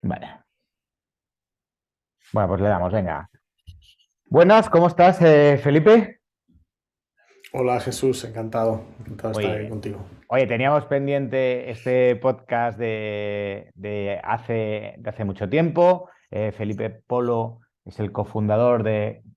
Vale. Bueno, pues le damos, venga. Buenas, ¿cómo estás, Felipe? Hola Jesús, encantado de estar aquí Oye, contigo. oye, teníamos pendiente este podcast de hace mucho tiempo. Felipe Polo es el cofundador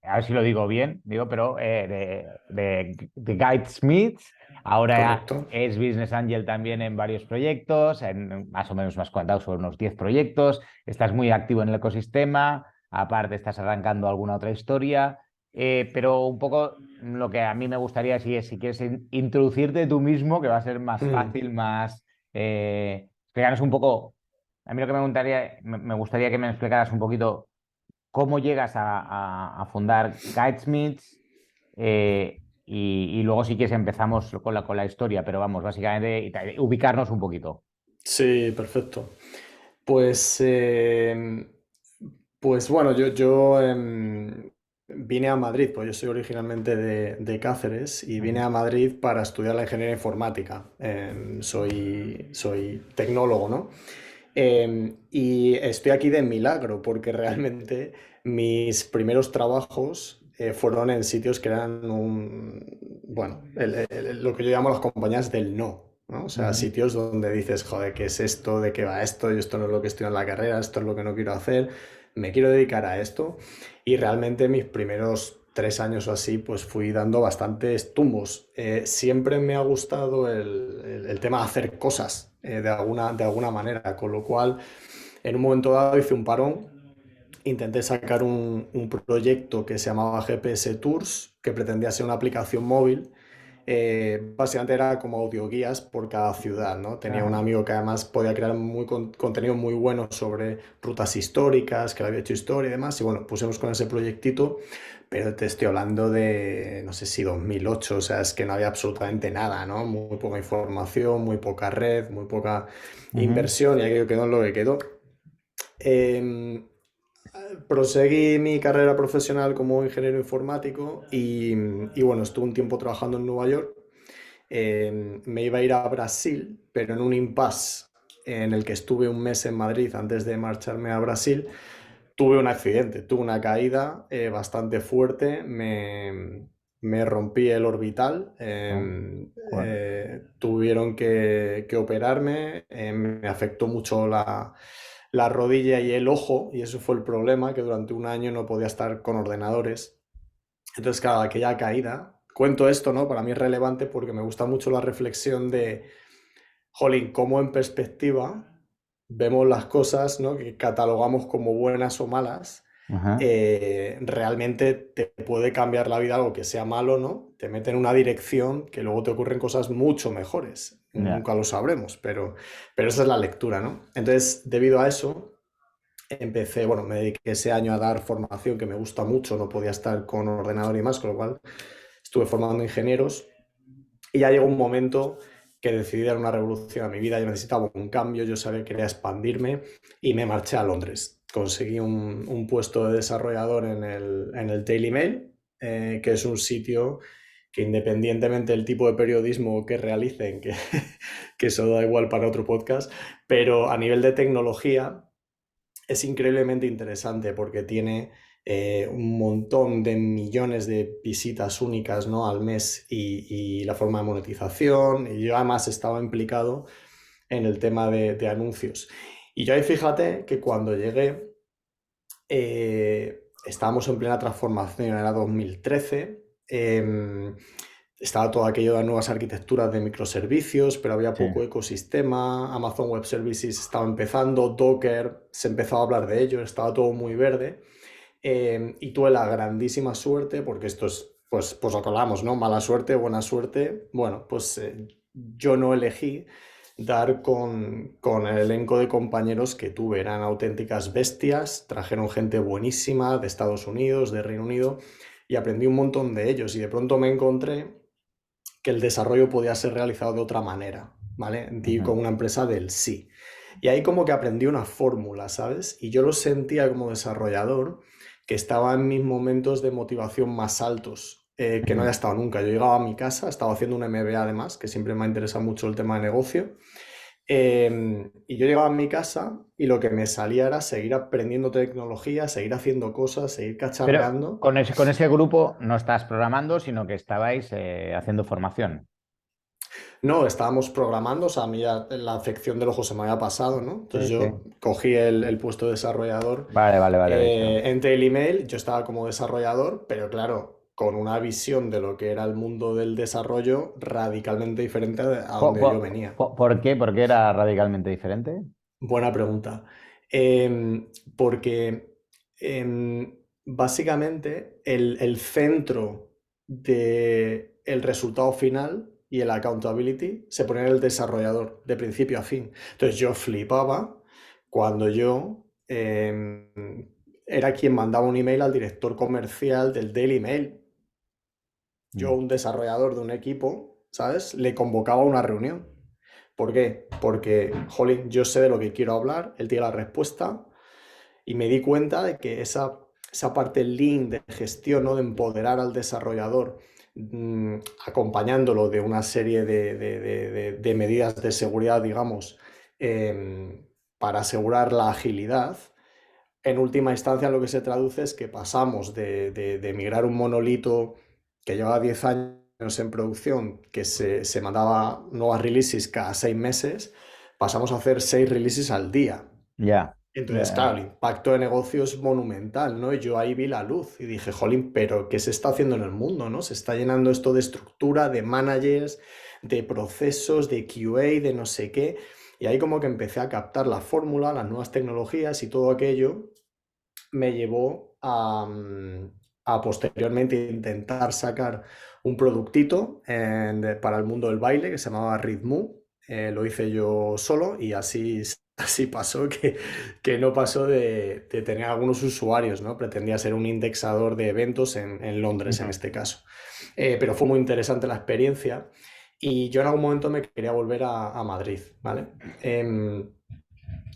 a ver si lo digo bien, digo, pero de Guidesmiths. Ahora ¿Correcto? es Business Angel también en varios proyectos, más o menos me has contado sobre unos 10 proyectos. Estás muy activo en el ecosistema, aparte estás arrancando alguna otra historia. Pero un poco lo que a mí me gustaría si quieres introducirte tú mismo, que va a ser más Mm, fácil, más explicarnos un poco. A mí lo que me gustaría que me explicaras un poquito cómo llegas a fundar Guidesmiths, y luego si quieres empezamos con la historia, pero vamos, básicamente ubicarnos un poquito. sí, perfecto. Pues, pues bueno, yo vine a Madrid, pues yo soy originalmente de Cáceres y vine Ujú. a Madrid para estudiar la ingeniería informática. Soy tecnólogo, ¿no? Y estoy aquí de milagro porque realmente mis primeros trabajos fueron en sitios que eran bueno, lo que yo llamo las compañías del no, ¿no? O sea, Ujú. sitios donde dices, joder, ¿qué es esto? ¿De qué va esto? Yo esto no es lo que estoy en la carrera, esto es lo que no quiero hacer, me quiero dedicar a esto. Y realmente mis primeros 3 años o así, pues fui dando bastantes tumbos. Siempre me ha gustado el tema de hacer cosas de alguna manera, con lo cual en un momento dado hice un parón, intenté sacar un proyecto que se llamaba GPS Tours, que pretendía ser una aplicación móvil. Básicamente era como audioguías por cada ciudad, ¿no? Tenía un Ajá. amigo que además podía crear contenido muy bueno sobre rutas históricas, que le había hecho historia y demás, y bueno, pusimos con ese proyectito, pero te estoy hablando de, no sé si 2008, o sea, es que no había absolutamente nada, ¿no? Muy poca información, muy poca red, muy poca Ujú. inversión, y aquello quedó en lo que quedó. Eh, Proseguí mi carrera profesional como ingeniero informático y bueno, estuve un tiempo trabajando en Nueva York. Me iba a ir a Brasil, pero en un impasse en el que estuve un mes en Madrid antes de marcharme a Brasil, tuve un accidente, tuve una caída bastante fuerte, me rompí el orbital, Ah, joder. tuvieron que operarme, me afectó mucho la rodilla y el ojo, y eso fue el problema, que durante un año no podía estar con ordenadores. Entonces, claro, aquella caída, cuento esto, ¿no? Para mí es relevante porque me gusta mucho la reflexión de, jolín, cómo en perspectiva vemos las cosas, ¿no? Que catalogamos como buenas o malas, Ajá. realmente te puede cambiar la vida algo que sea malo, ¿no? Te mete en una dirección que luego te ocurren cosas mucho mejores. Ya. Nunca lo sabremos, pero esa es la lectura, ¿no? Entonces, debido a eso, empecé, bueno, me dediqué ese año a dar formación que me gusta mucho, no podía estar con ordenador y más, con lo cual estuve formando ingenieros y ya llegó un momento que decidí dar una revolución a mi vida, yo necesitaba un cambio, yo sabía que quería expandirme y me marché a Londres. Conseguí un puesto de desarrollador en el Daily Mail, que es un sitio que independientemente del tipo de periodismo que realicen, que eso da igual para otro podcast, pero a nivel de tecnología es increíblemente interesante porque tiene un montón de millones de visitas únicas, ¿no? Al mes y la forma de monetización. Y yo además estaba implicado en el tema de anuncios. Y yo ahí fíjate que cuando llegué estábamos en plena transformación, era 2013. Estaba todo aquello de nuevas arquitecturas de microservicios, pero había Sí. poco ecosistema. Amazon Web Services estaba empezando, Docker, se empezó a hablar de ello, estaba todo muy verde. Y tuve la grandísima suerte, porque esto es, pues lo que hablamos, ¿no? Mala suerte, buena suerte. Bueno, pues yo no elegí dar con el elenco de compañeros que tuve. Eran auténticas bestias, trajeron gente buenísima de Estados Unidos, de Reino Unido, y aprendí un montón de ellos. Y de pronto me encontré que el desarrollo podía ser realizado de otra manera, ¿vale? Di Ujú. con una empresa del sí. Y ahí como que aprendí una fórmula, ¿sabes? Y yo lo sentía como desarrollador que estaba en mis momentos de motivación más altos, que no Ujú. había estado nunca. Yo llegaba a mi casa, estaba haciendo un MBA además, que siempre me ha interesado mucho el tema de negocio, Y yo llegaba a mi casa y lo que me salía era seguir aprendiendo tecnología, seguir haciendo cosas, seguir Pero cacharreando. con ese grupo no estás programando, sino que estabais haciendo formación. No, estábamos programando, o sea, a mí ya la afección del ojo se me había pasado, ¿no? Entonces Sí, sí. yo cogí el puesto de desarrollador Vale, vale, vale, visto. en Daily Mail, yo estaba como desarrollador, pero claro, con una visión de lo que era el mundo del desarrollo radicalmente diferente a ¿Por, donde yo por- venía. por qué? ¿Por qué era radicalmente diferente? Buena pregunta. Porque básicamente el centro del resultado final y el accountability se pone en el desarrollador de principio a fin. Entonces yo flipaba cuando yo era quien mandaba un email al director comercial del Daily Mail. Yo, Mm. un desarrollador de un equipo, ¿sabes? Le convocaba a una reunión. ¿Por qué? Porque, jolín, yo sé de lo que quiero hablar, él tiene la respuesta y me di cuenta de que esa parte lean de gestión, ¿no? De empoderar al desarrollador, acompañándolo de una serie de medidas de seguridad, digamos, para asegurar la agilidad. En última instancia, lo que se traduce es que pasamos de migrar un monolito que llevaba 10 años en producción, que se mandaba nuevas releases cada 6 meses, pasamos a hacer 6 releases al día. Ya, ya, Entonces, claro, ya. el impacto de negocio es monumental, ¿no? Y yo ahí vi la luz y dije, jolín, pero ¿qué se está haciendo en el mundo, ¿no? Se está llenando esto de estructura, de managers, de procesos, de QA, de no sé qué. Y ahí como que empecé a captar la fórmula, las nuevas tecnologías y todo aquello me llevó a posteriormente intentar sacar un productito para el mundo del baile que se llamaba Ritmo. Lo hice yo solo y así, así pasó que no pasó de tener algunos usuarios, ¿no? Pretendía ser un indexador de eventos en Londres en Ujú. este caso. Pero fue muy interesante la experiencia y yo en algún momento me quería volver a Madrid, ¿vale?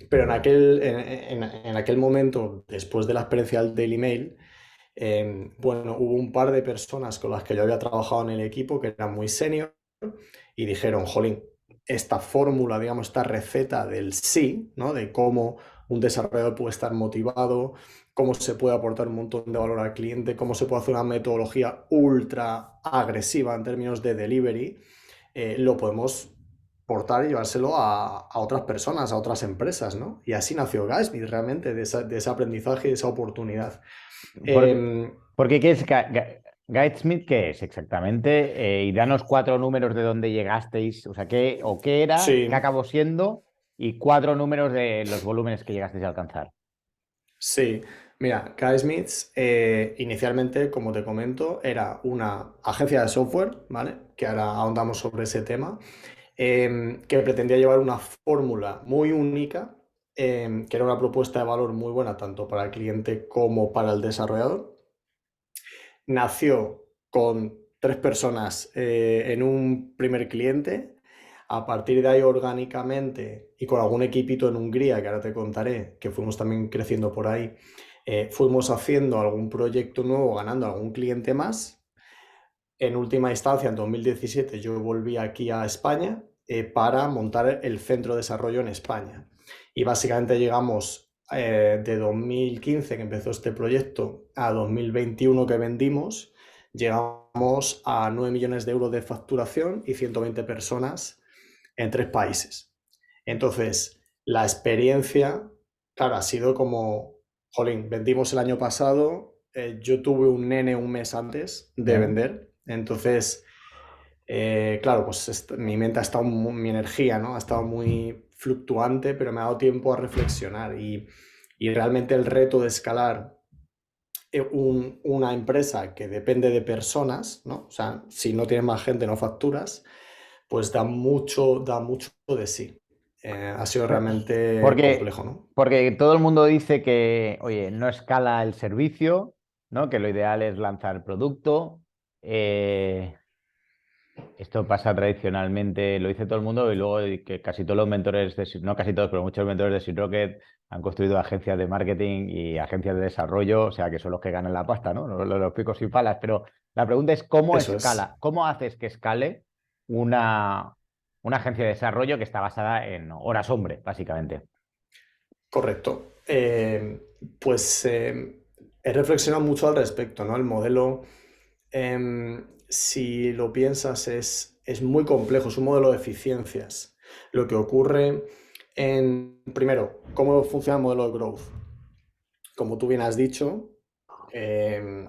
Pero en aquel momento, después de la experiencia del Daily Mail, bueno, hubo un par de personas con las que yo había trabajado en el equipo que eran muy senior y dijeron, jolín, esta fórmula, digamos, esta receta del sí, ¿no? De cómo un desarrollador puede estar motivado, cómo se puede aportar un montón de valor al cliente, cómo se puede hacer una metodología ultra agresiva en términos de delivery, lo podemos portar y llevárselo a otras personas, a otras empresas, ¿no? Y así nació Gatsby realmente, de ese aprendizaje y de esa oportunidad. Por- Em, Porque ¿qué es Guidesmith? ¿Qué es exactamente? Y danos cuatro números de dónde llegasteis, o sea, qué era, qué sí, acabó siendo, y cuatro números de los volúmenes que llegasteis a alcanzar. sí. Mira, K-Smiths inicialmente, como te comento, era una agencia de software, ¿vale? Que ahora ahondamos sobre ese tema, que pretendía llevar una fórmula muy única, que era una propuesta de valor muy buena tanto para el cliente como para el desarrollador. Nació con 3 personas en un primer cliente. A partir de ahí, orgánicamente y con algún equipito en Hungría, que ahora te contaré, que fuimos también creciendo por ahí, fuimos haciendo algún proyecto nuevo, ganando algún cliente más. En última instancia, en 2017, yo volví aquí a España para montar el centro de desarrollo en España. Y básicamente llegamos de 2015, que empezó este proyecto, a 2021 que vendimos, llegamos a 9 millones de euros de facturación y 120 personas en 3 países. Entonces, la experiencia, claro, ha sido como, jolín, vendimos el año pasado, yo tuve un nene un mes antes de ¿Ya? vender, entonces, claro, pues mi mente ha estado, mi energía, ¿no? Ha estado muy fluctuante, pero me ha dado tiempo a reflexionar y realmente el reto de escalar una empresa que depende de personas, ¿no? O sea, si no tienes más gente no facturas, pues da mucho de sí. Ha sido realmente Porque, complejo, ¿no? porque todo el mundo dice que, oye, no escala el servicio, ¿no? Que lo ideal es lanzar producto. Eh, Esto pasa tradicionalmente, lo dice todo el mundo, y luego que casi todos los mentores, no casi todos, pero muchos mentores de Seed Rocket han construido agencias de marketing y agencias de desarrollo, o sea, que son los que ganan la pasta, ¿no? Los picos y palas. Pero la pregunta es, ¿cómo Eso es. escala? ¿Cómo haces que escale una, una agencia de desarrollo que está basada en horas hombre, básicamente. Correcto. Pues he reflexionado mucho al respecto, ¿no? El modelo, si lo piensas, es muy complejo, es un modelo de eficiencias. Lo que ocurre primero, ¿cómo funciona el modelo de growth? Como tú bien has dicho, em,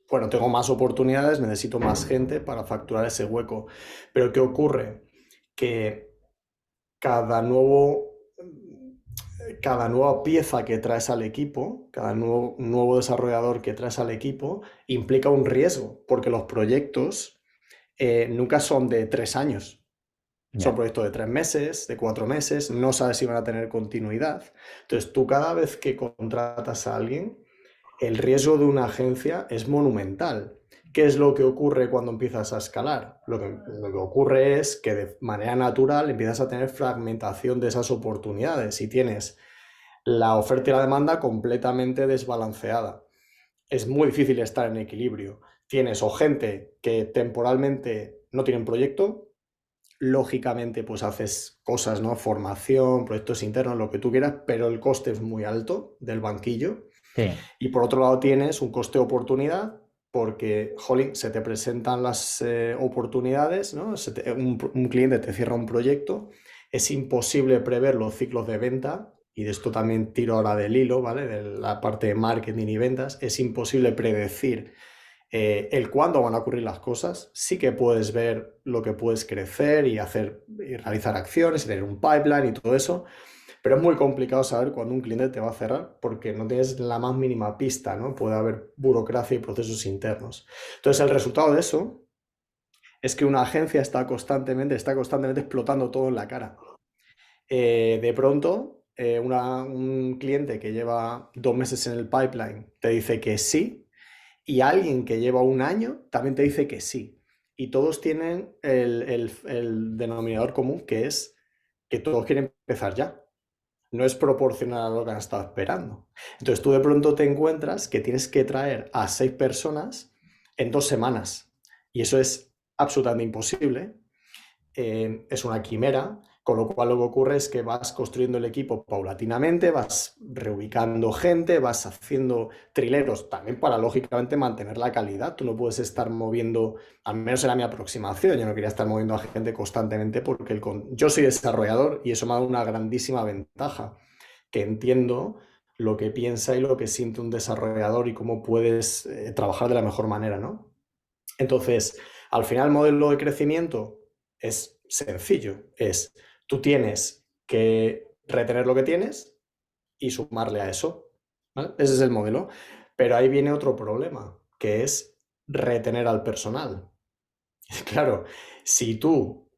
bueno, tengo más oportunidades, necesito más gente para facturar ese hueco. Pero ¿qué ocurre? Que cada nuevo, cada nueva pieza que traes al equipo, cada nuevo desarrollador que traes al equipo, implica un riesgo, porque los proyectos nunca son de 3 años. Son Ya. proyectos de 3 meses, de 4 meses, no sabes si van a tener continuidad. Entonces, tú cada vez que contratas a alguien, el riesgo de una agencia es monumental. ¿Qué es lo que ocurre cuando empiezas a escalar? Lo que ocurre es que de manera natural empiezas a tener fragmentación de esas oportunidades y tienes la oferta y la demanda completamente desbalanceada. Es muy difícil estar en equilibrio. Tienes o gente que temporalmente no tienen proyecto, lógicamente pues haces cosas, ¿no? Formación, proyectos internos, lo que tú quieras, pero el coste es muy alto del banquillo. Sí. Y por otro lado tienes un coste de oportunidad porque, jolín, se te presentan las oportunidades, ¿no? Un cliente te cierra un proyecto, es imposible prever los ciclos de venta, y de esto también tiro ahora del hilo, ¿vale? De la parte de marketing y ventas, es imposible predecir el cuándo van a ocurrir las cosas. Sí que puedes ver lo que puedes crecer y hacer y realizar acciones y tener un pipeline y todo eso, pero es muy complicado saber cuándo un cliente te va a cerrar porque no tienes la más mínima pista, ¿no? Puede haber burocracia y procesos internos. Entonces, el resultado de eso es que una agencia está constantemente explotando todo en la cara. De pronto, un cliente que lleva 2 meses en el pipeline te dice que sí, y alguien que lleva un año también te dice que sí. Y todos tienen el denominador común, que es que todos quieren empezar ya. No es proporcional a lo que han estado esperando. Entonces tú de pronto te encuentras que tienes que traer a 6 personas en 2 semanas. Y eso es absolutamente imposible. Es una quimera, con lo cual lo que ocurre es que vas construyendo el equipo paulatinamente, vas reubicando gente, vas haciendo trileros también para, lógicamente, mantener la calidad. Tú no puedes estar moviendo, al menos era mi aproximación, yo no quería estar moviendo a gente constantemente porque yo soy desarrollador y eso me ha dado una grandísima ventaja, que entiendo lo que piensa y lo que siente un desarrollador y cómo puedes trabajar de la mejor manera, ¿no? Entonces, al final el modelo de crecimiento es sencillo, tú tienes que retener lo que tienes y sumarle a eso, ¿vale? Ese es el modelo. Pero ahí viene otro problema, que es retener al personal. Claro, si tú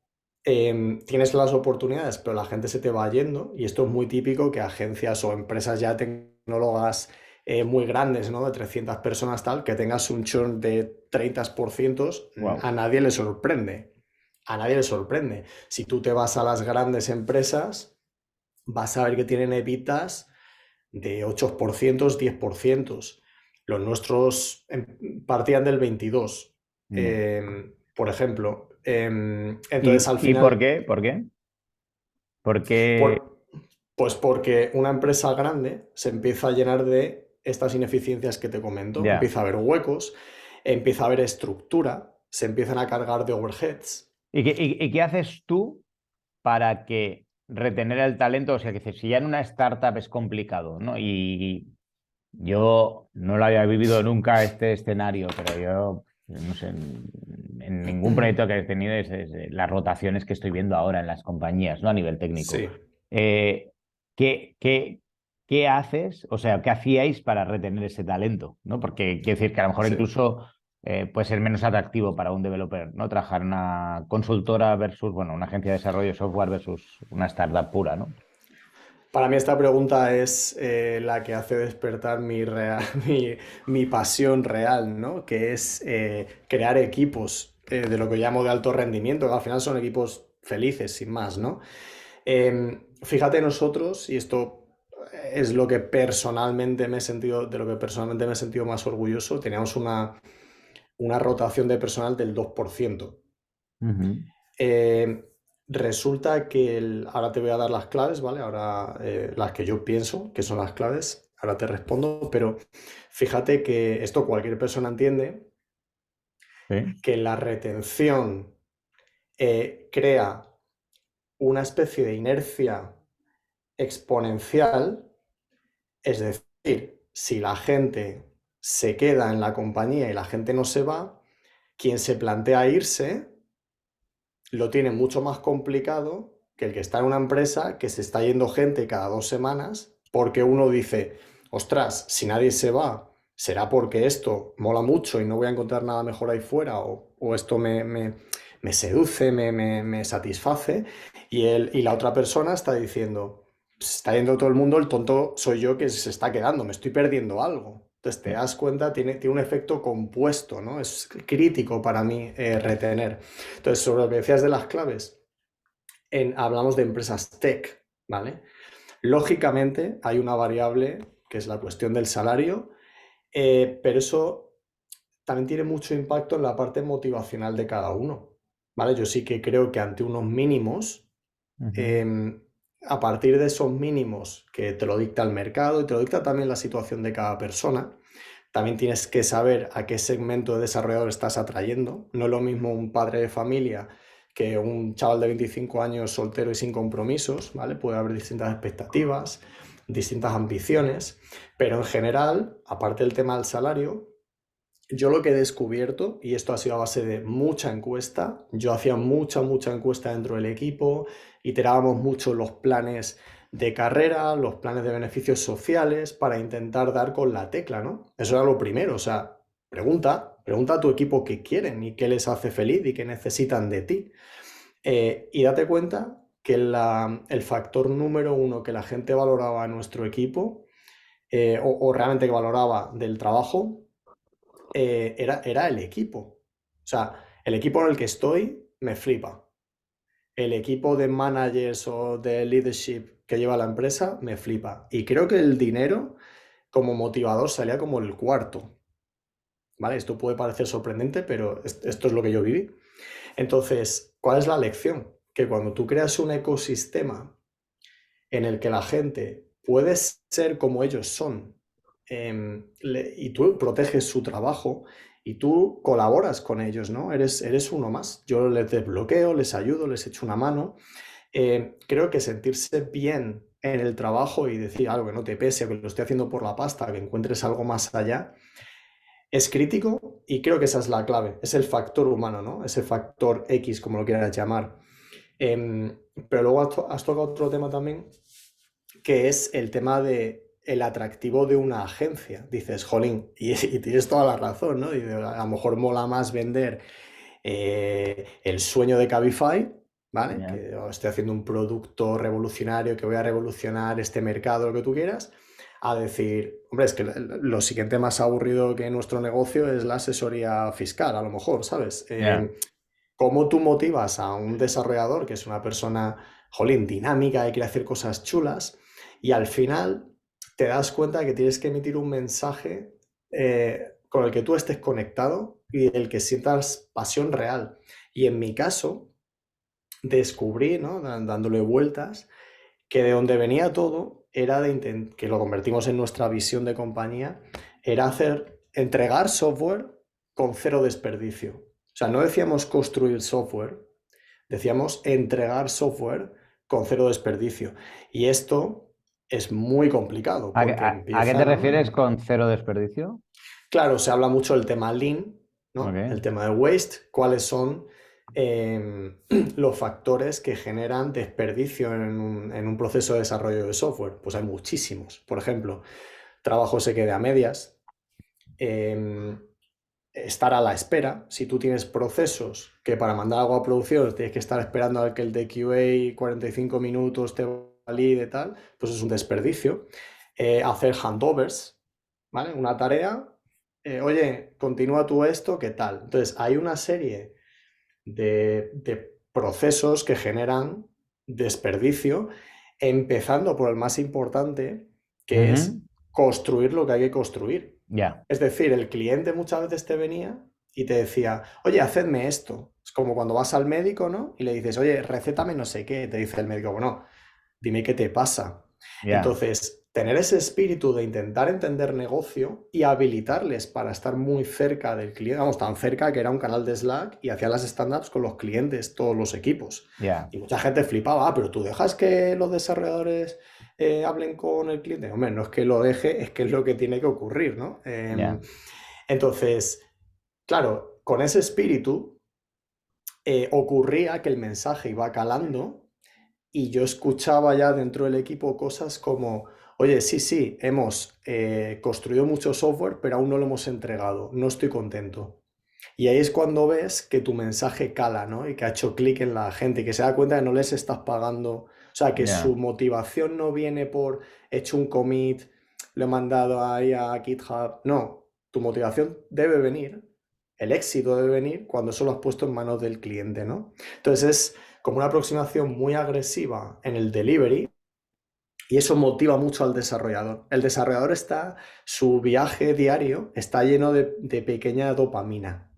tienes las oportunidades, pero la gente se te va yendo, y esto es muy típico que agencias o empresas ya tecnólogas muy grandes, ¿no? De 300 personas tal, que tengas un churn de 30%, Wow. a nadie le sorprende. A nadie le sorprende. Si tú te vas a las grandes empresas, vas a ver que tienen EBITDAs de 8%, 10%. Los nuestros partían del 22%, por ejemplo. Entonces, al Y por final, qué? ¿Por qué? Porque, por, pues porque una empresa grande se empieza a llenar de estas ineficiencias que te comento. ya. Empieza a haber huecos, empieza a haber estructura, se empiezan a cargar de overheads. ¿Y qué haces tú para que retener el talento? O sea, que si ya en una startup es complicado, ¿no? Y yo no lo había vivido nunca este escenario, pero yo, no sé, en ningún proyecto que he tenido es las rotaciones que estoy viendo ahora en las compañías, ¿no? A nivel técnico. Sí, Eh, ¿qué, qué, qué haces? O sea, ¿qué hacíais para retener ese talento? ¿No? Porque quiero decir que a lo mejor sí. incluso puede ser menos atractivo para un developer, ¿no? Trabajar en una consultora versus, bueno, una agencia de desarrollo de software versus una startup pura, ¿no? Para mí esta pregunta es la que hace despertar mi pasión real, ¿no? Que es crear equipos de lo que llamo de alto rendimiento, que al final son equipos felices, sin más, ¿no? Fíjate nosotros, y esto es lo que personalmente me he sentido, de lo que personalmente me he sentido más orgulloso, teníamos una rotación de personal del 2%. Ujú. Eh, resulta que ahora te voy a dar las claves, ¿vale? Ahora las que yo pienso que son las claves, ahora te respondo, pero fíjate que esto cualquier persona entiende, Sí. que la retención crea una especie de inercia exponencial, es decir, si la gente se queda en la compañía y la gente no se va, quien se plantea irse lo tiene mucho más complicado que el que está en una empresa que se está yendo gente cada 2 semanas, porque uno dice, ostras, si nadie se va, será porque esto mola mucho y no voy a encontrar nada mejor ahí fuera, o esto me seduce, me satisface, y la otra persona está diciendo, se está yendo todo el mundo, el tonto soy yo que se está quedando, me estoy perdiendo algo. Entonces te Sí. das cuenta, tiene un efecto compuesto, ¿no? Es crítico para mí retener. Entonces, sobre lo que decías de las claves, hablamos de empresas tech, ¿vale? Lógicamente hay una variable que es la cuestión del salario, pero eso también tiene mucho impacto en la parte motivacional de cada uno, ¿vale? Yo sí que creo que ante unos mínimos, Ujú. eh, a partir de esos mínimos que te lo dicta el mercado y te lo dicta también la situación de cada persona, también tienes que saber a qué segmento de desarrollador estás atrayendo. No es lo mismo un padre de familia que un chaval de 25 años soltero y sin compromisos, ¿vale? Puede haber distintas expectativas, distintas ambiciones, pero en general, aparte del tema del salario, yo lo que he descubierto, y esto ha sido a base de mucha encuesta, yo hacía mucha encuesta dentro del equipo, iterábamos mucho los planes de carrera, los planes de beneficios sociales para intentar dar con la tecla, ¿no? Eso era lo primero, o sea, pregunta a tu equipo qué quieren y qué les hace feliz y qué necesitan de ti. Y date cuenta que el factor número uno que la gente valoraba en nuestro equipo, o realmente que valoraba del trabajo, era el equipo. O sea, el equipo en el que estoy me flipa. El equipo de managers o de leadership que lleva la empresa me flipa. Y creo que el dinero como motivador salía como el cuarto. ¿Vale? Esto puede parecer sorprendente, pero esto es lo que yo viví. Entonces, ¿cuál es la lección? Que cuando tú creas un ecosistema en el que la gente puede ser como ellos son, y tú proteges su trabajo y tú colaboras con ellos, ¿no? Eres uno más. Yo les desbloqueo, les ayudo, les echo una mano. Creo que sentirse bien en el trabajo y decir algo que no te pese, que lo estoy haciendo por la pasta, que encuentres algo más allá, es crítico y creo que esa es la clave. Es el factor humano, ¿no? Ese factor X, como lo quieras llamar. Em, pero luego has tocado otro tema también, que es el tema de el atractivo de una agencia. Dices, jolín, y tienes toda la razón, ¿no? Dices, a lo mejor mola más vender el sueño de Cabify, ¿vale? Ya. Que estoy haciendo un producto revolucionario que voy a revolucionar este mercado, lo que tú quieras, a decir, hombre, es que lo siguiente más aburrido que nuestro negocio es la asesoría fiscal, a lo mejor, ¿sabes? Ya. ¿Cómo tú motivas a un desarrollador que es una persona, jolín, dinámica y quiere hacer cosas chulas y al final te das cuenta de que tienes que emitir un mensaje con el que tú estés conectado y del que sientas pasión real? Y en mi caso, descubrí, ¿no? Dándole vueltas, que de donde venía todo era que lo convertimos en nuestra visión de compañía, era entregar software con cero desperdicio. O sea, no decíamos construir software, decíamos entregar software con cero desperdicio. Y esto es muy complicado ¿A, qué porque a qué te empieza, ¿no? refieres con cero desperdicio? Claro, se habla mucho del tema Lean, ¿no? Ok. El tema de waste, cuáles son los factores que generan desperdicio en un proceso de desarrollo de software. Pues hay muchísimos. Por ejemplo, trabajo se quede a medias, em, estar a la espera. Si tú tienes procesos que para mandar algo a producción tienes que estar esperando a que el de QA 45 minutos te valide y tal, pues es un desperdicio. Hacer handovers, ¿vale? Una tarea, oye, continúa tú esto, ¿qué tal? Entonces, hay una serie de procesos que generan desperdicio, empezando por el más importante, que Ujú. es construir lo que hay que construir. Ya. Es decir, el cliente muchas veces te venía. y te decía, oye, hacedme esto. Es como cuando vas al médico, ¿no? Y le dices, oye, recétame no sé qué. Te dice el médico, bueno, dime qué te pasa. Ya, Entonces, tener ese espíritu de intentar entender negocio y habilitarles para estar muy cerca del cliente, vamos, tan cerca que era un canal de Slack y hacían las stand-ups con los clientes, todos los equipos. ya, Y mucha gente flipaba, pero tú dejas que los desarrolladores hablen con el cliente. Hombre, no es que lo deje, es que es lo que tiene que ocurrir, ¿no? ya. Entonces, claro, con ese espíritu ocurría que el mensaje iba calando y yo escuchaba ya dentro del equipo cosas como, oye, sí, sí, hemos construido mucho software, pero aún no lo hemos entregado, no estoy contento. Y ahí es cuando ves que tu mensaje cala, ¿no? Y que ha hecho clic en la gente y que se da cuenta que no les estás pagando. O sea, que su Ya. motivación no viene por he hecho un commit, lo he mandado ahí a GitHub. No, tu motivación debe venir, el éxito debe venir cuando eso lo has puesto en manos del cliente, ¿no? Entonces es como una aproximación muy agresiva en el delivery y eso motiva mucho al desarrollador. El desarrollador está, su viaje diario está lleno de pequeña dopamina,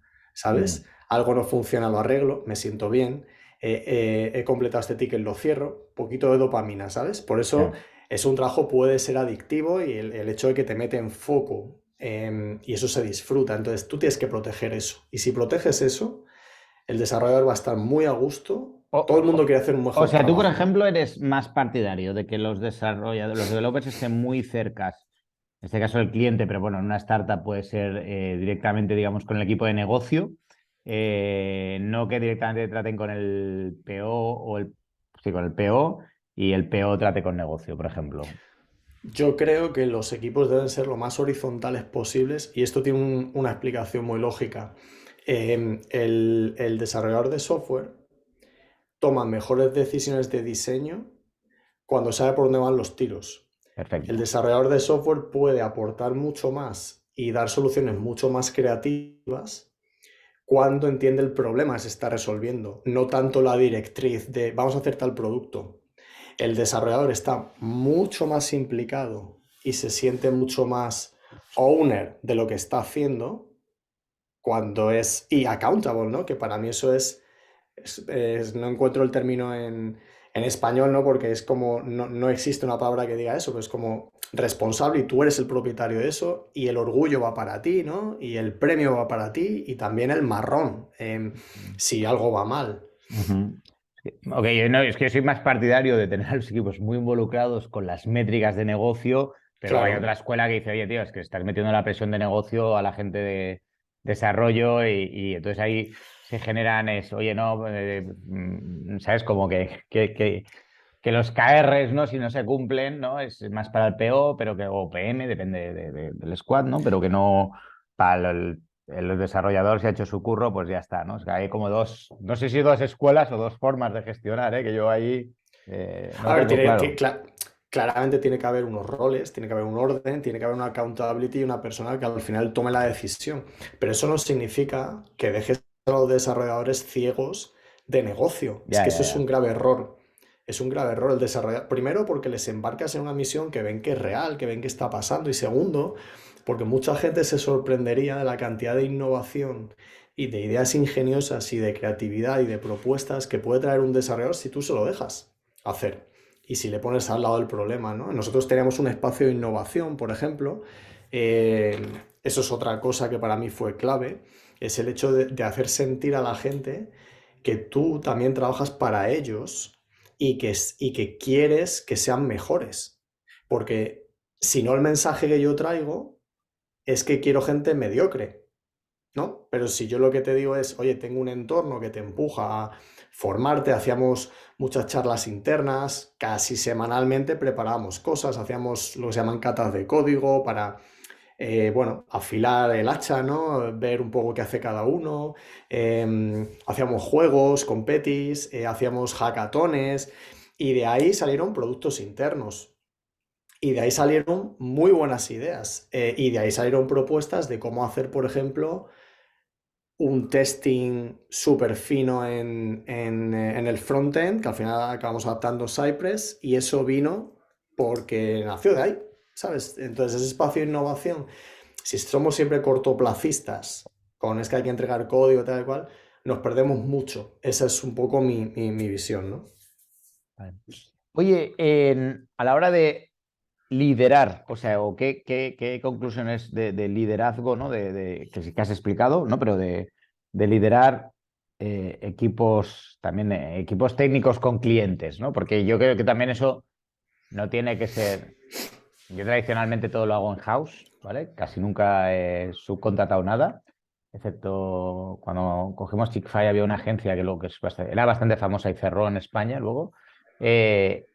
Mm, ¿sabes? Algo no funciona, lo arreglo, me siento bien, he completado este ticket, lo cierro, poquito de dopamina, ¿sabes? Por eso sí. es un trabajo puede ser adictivo y el hecho de que te mete en foco y eso se disfruta. Entonces tú tienes que proteger eso. Y si proteges eso, el desarrollador va a estar muy a gusto. O, Todo el mundo o- quiere hacer un o mejor sea, tú, por trabajo. ejemplo, eres más partidario de que los desarrolladores, los developers estén muy cercas, en este caso el cliente, pero bueno, en una startup puede ser directamente, digamos, con el equipo de negocio, no que directamente traten con el PO o sí, con el PO y el PO trate con negocio, por ejemplo. Yo creo que los equipos deben ser lo más horizontales posibles y esto tiene una explicación muy lógica. El desarrollador de software toma mejores decisiones de diseño cuando sabe por dónde van los tiros. El Perfecto. desarrollador de software puede aportar mucho más y dar soluciones mucho más creativas cuando entiende el problema que se está resolviendo, no tanto la directriz de vamos a hacer tal producto. El desarrollador está mucho más implicado y se siente mucho más owner de lo que está haciendo cuando es, y accountable, ¿no? Que para mí eso no encuentro el término en español, ¿no? Porque es como, no existe una palabra que diga eso, pero es como responsable y tú eres el propietario de eso y el orgullo va para ti, ¿no? Y el premio va para ti y también el marrón, si algo va mal. Ujú. Ok, no, es que soy más partidario de tener a los equipos muy involucrados con las métricas de negocio, pero hay otra Claro. escuela que dice, oye, tío, es que estás metiendo la presión de negocio a la gente de desarrollo y entonces ahí se generan es, oye, no, ¿sabes? Como que los KRs, ¿no? Si no se cumplen, ¿no? Es más para el PO, pero que, o PM, depende del squad, ¿no? Pero que no para el desarrollador se ha hecho su curro, pues ya está, ¿no? Es que hay como dos, no sé si dos escuelas o dos formas de gestionar, ¿eh? Que yo ahí no A ver, tengo claro. claramente tiene que haber unos roles, tiene que haber un orden, tiene que haber una accountability y una persona que al final tome la decisión. Pero eso no significa que dejes a los desarrolladores ciegos de negocio. Es Ya, que ya, eso es un ya. grave error. Es un grave error el desarrollar. Primero, porque les embarcas en una misión que ven que es real, que ven que está pasando. Y segundo, porque mucha gente se sorprendería de la cantidad de innovación y de ideas ingeniosas y de creatividad y de propuestas que puede traer un desarrollador si tú se lo dejas hacer. Y si le pones al lado el problema, ¿no? Nosotros teníamos un espacio de innovación, por ejemplo. eh, Eso es otra cosa que para mí fue clave. Es el hecho de hacer sentir a la gente que tú también trabajas para ellos y que quieres que sean mejores. Porque si no, el mensaje que yo traigo es que quiero gente mediocre, ¿no? Pero si yo lo que te digo es, oye, tengo un entorno que te empuja a formarte, hacíamos muchas charlas internas, casi semanalmente preparábamos cosas, hacíamos lo que se llaman catas de código para, bueno, afilar el hacha, ¿no? Ver un poco qué hace cada uno, hacíamos juegos, competis, hacíamos hackatones y de ahí salieron productos internos. Y de ahí salieron muy buenas ideas. Y de ahí salieron propuestas de cómo hacer, por ejemplo, un testing súper fino en el frontend, que al final acabamos adaptando Cypress, y eso vino porque nació de ahí, ¿sabes? Entonces, ese espacio de innovación, si somos siempre cortoplacistas con es que hay que entregar código, tal y cual, nos perdemos mucho. Esa es un poco mi visión, ¿no? Vale. Oye, a la hora de liderar, o sea, o qué conclusiones de liderazgo, ¿no? Que sí que has explicado, ¿no? Pero de liderar equipos, también equipos técnicos con clientes, ¿no? Porque yo creo que también eso no tiene que ser. Yo tradicionalmente todo lo hago en house, ¿vale? Casi nunca he subcontratado nada, excepto cuando cogimos Chickfire había una agencia que luego que era bastante famosa y cerró en España luego. Eh,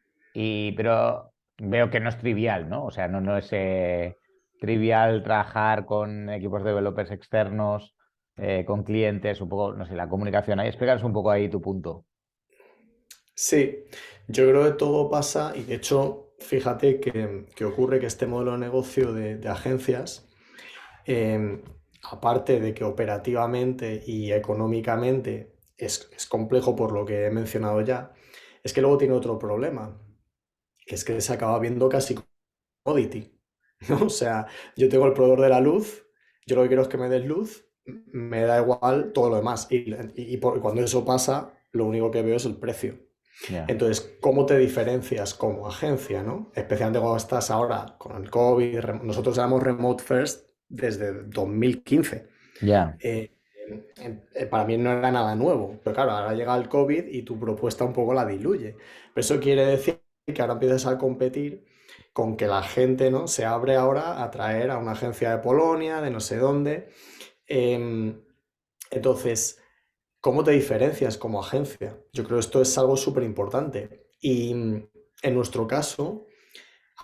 pero veo que no es trivial, ¿no? O sea, no es trivial trabajar con equipos de developers externos, con clientes, un poco, no sé, la comunicación. Ahí explícanos un poco ahí tu punto. Sí, yo creo que todo pasa y de hecho, fíjate que ocurre que este modelo de negocio de agencias, eh, aparte de que operativamente y económicamente es complejo por lo que he mencionado ya, es que luego tiene otro problema, que es que se acaba viendo casi commodity, ¿no? O sea, yo tengo el proveedor de la luz, yo lo que quiero es que me des luz, me da igual todo lo demás. Cuando eso pasa, lo único que veo es el precio. Ya, Entonces, ¿cómo te diferencias como agencia, ¿no? Especialmente cuando estás ahora con el COVID. Nosotros éramos remote first desde 2015. ya. Eh, para mí no era nada nuevo, pero claro, ahora llega el COVID y tu propuesta un poco la diluye. Pero eso quiere decir que ahora empiezas a competir con que la gente, ¿no? Se abre ahora a traer a una agencia de Polonia, de no sé dónde. Em, entonces, ¿cómo te diferencias como agencia? Yo creo que esto es algo súper importante. Y en nuestro caso,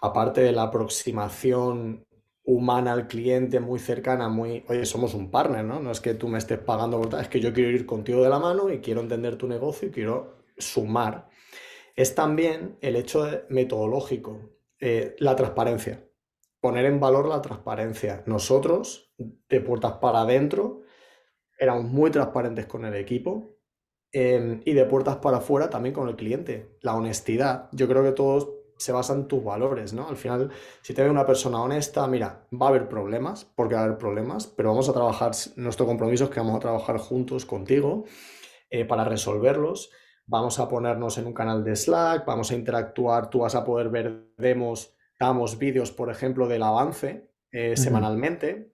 aparte de la aproximación humana al cliente muy cercana, muy, oye, somos un partner, ¿no? No es que tú me estés pagando por tal, es que yo quiero ir contigo de la mano y quiero entender tu negocio y quiero sumar. Es también el hecho metodológico, la transparencia, poner en valor la transparencia. Nosotros, de puertas para adentro, éramos muy transparentes con el equipo, y de puertas para afuera también con el cliente. La honestidad. Yo creo que todos se basan en tus valores, ¿no? Al final, si te ve una persona honesta, mira, va a haber problemas, porque va a haber problemas, pero vamos a trabajar, nuestro compromiso es que vamos a trabajar juntos contigo, para resolverlos. Vamos a ponernos en un canal de Slack, vamos a interactuar, tú vas a poder ver demos, damos vídeos, por ejemplo, del avance, Ujú. semanalmente.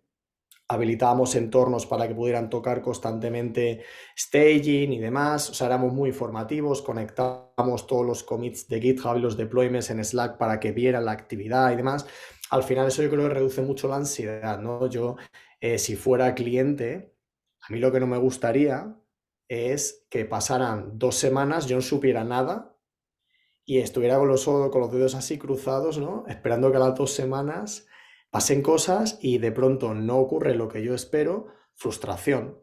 Habilitábamos entornos para que pudieran tocar constantemente staging y demás. O sea, éramos muy informativos, conectamos todos los commits de GitHub y los deployments en Slack para que vieran la actividad y demás. Al final eso yo creo que reduce mucho la ansiedad, ¿no? Yo, si fuera cliente, a mí lo que no me gustaría es que pasaran 2 semanas, yo no supiera nada y estuviera con los dedos así cruzados, ¿no? Esperando que a las 2 semanas pasen cosas y de pronto no ocurre lo que yo espero, frustración.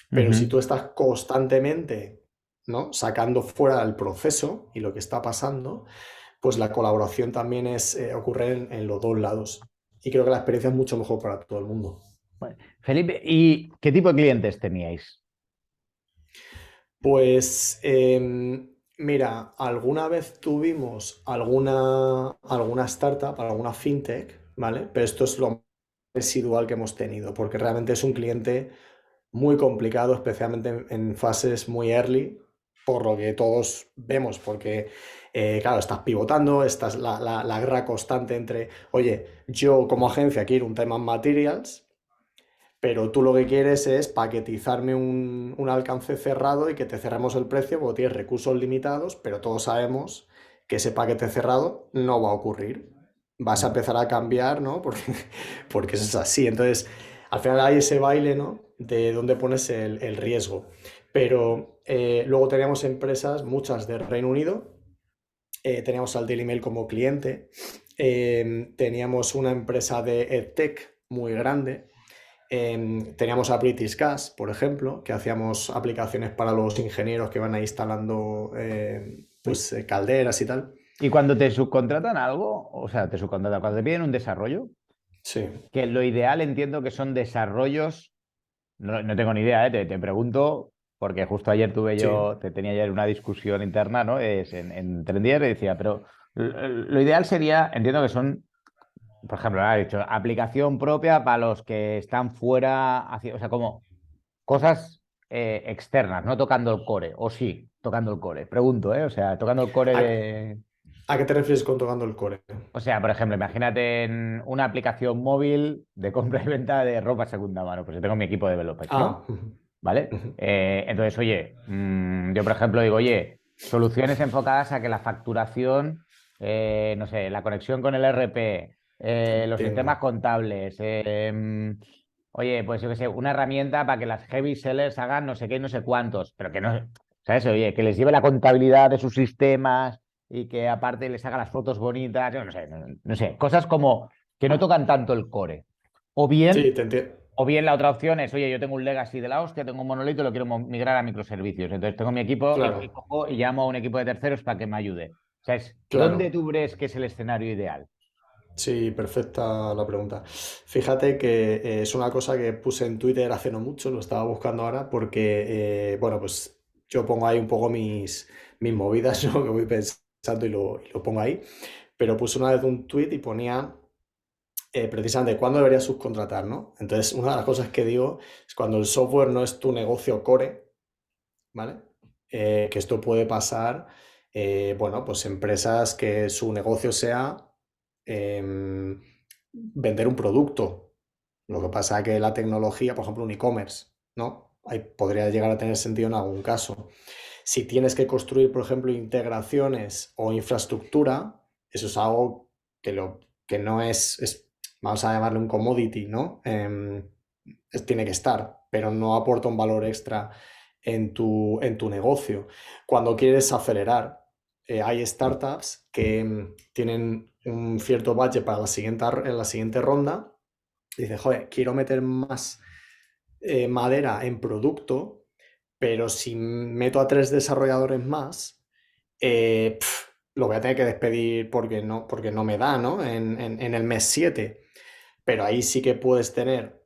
Pero si Ujú. tú estás constantemente, ¿no? Sacando fuera el proceso y lo que está pasando, pues la colaboración también ocurre en los dos lados. Y creo que la experiencia es mucho mejor para todo el mundo. Bueno, Felipe, ¿y qué tipo de clientes teníais? Pues mira, alguna vez tuvimos alguna startup, alguna fintech, ¿vale? Pero esto es lo más residual que hemos tenido, porque realmente es un cliente muy complicado, especialmente en fases muy early, por lo que todos vemos, porque, claro, estás pivotando, estás la guerra constante entre, oye, yo como agencia quiero un tema en materials, pero tú lo que quieres es paquetizarme un alcance cerrado y que te cerremos el precio porque tienes recursos limitados, pero todos sabemos que ese paquete cerrado no va a ocurrir. Vas a Mm. empezar a cambiar, ¿no? Porque eso es así. Entonces, al final hay ese baile, ¿no? De dónde pones el riesgo. Pero luego teníamos empresas, muchas de Reino Unido, teníamos al Daily Mail como cliente, teníamos una empresa de EdTech muy grande. Teníamos a British Gas, por ejemplo, que hacíamos aplicaciones para los ingenieros que van ahí instalando, Oye, calderas y tal. y cuando te subcontratan algo, o sea, te subcontratan, cuando te piden un desarrollo, Sí, que lo ideal entiendo que son desarrollos, no tengo ni idea, te pregunto, porque justo ayer sí, tenía ayer una discusión interna, ¿no? En Trendier y decía, pero lo ideal sería, entiendo que son, por ejemplo, ha dicho, aplicación propia para los que están fuera, o sea, como cosas externas, no tocando el core, o sí, tocando el core. Pregunto, ¿eh? O sea, tocando el core ¿A, de... a qué te refieres con tocando el core? O sea, por ejemplo, imagínate en una aplicación móvil de compra y venta de ropa segunda mano. Pues yo tengo mi equipo de developers, ¿no? Ah, ¿Vale? Entonces, oye, yo por ejemplo digo, oye, soluciones enfocadas a que la facturación, no sé, la conexión con el RP, los sistemas entiendo. contables, oye, pues yo qué sé, una herramienta para que las heavy sellers hagan no sé qué y no sé cuántos, pero que no, ¿sabes? Oye, que les lleve la contabilidad de sus sistemas y que aparte les haga las fotos bonitas, yo no sé, no sé, cosas como que no tocan tanto el core. O Sí, bien te entiendo. o bien la otra opción es, oye, yo tengo un legacy de la hostia, tengo un monolito y lo quiero migrar a microservicios. Entonces tengo mi equipo y Claro, cojo y llamo a un equipo de terceros para que me ayude. O sea, ¿dónde claro. tú crees que es el escenario ideal? Sí, perfecta la pregunta. Fíjate que es una cosa que puse en Twitter hace no mucho, lo estaba buscando ahora, porque, bueno, pues yo pongo ahí un poco mis movidas, ¿no? Que voy pensando y lo pongo ahí. Pero puse una vez un tweet y ponía precisamente cuándo deberías subcontratar, ¿no? Entonces, una de las cosas que digo es cuando el software no es tu negocio core, ¿vale? Que esto puede pasar, bueno, pues empresas que su negocio sea em, vender un producto. Lo que pasa es que la tecnología, por ejemplo, un e-commerce, ¿no? Ahí podría llegar a tener sentido en algún caso. Si tienes que construir, por ejemplo, integraciones o infraestructura, eso es algo que no vamos a llamarle un commodity, ¿no? Tiene que estar, pero no aporta un valor extra en tu negocio. Cuando quieres acelerar, hay startups que tienen un cierto budget para en la siguiente ronda y dices, joder, quiero meter más madera en producto, pero si meto a 3 desarrolladores más, lo voy a tener que despedir porque no me da, ¿no? En el mes 7. Pero ahí sí que puedes tener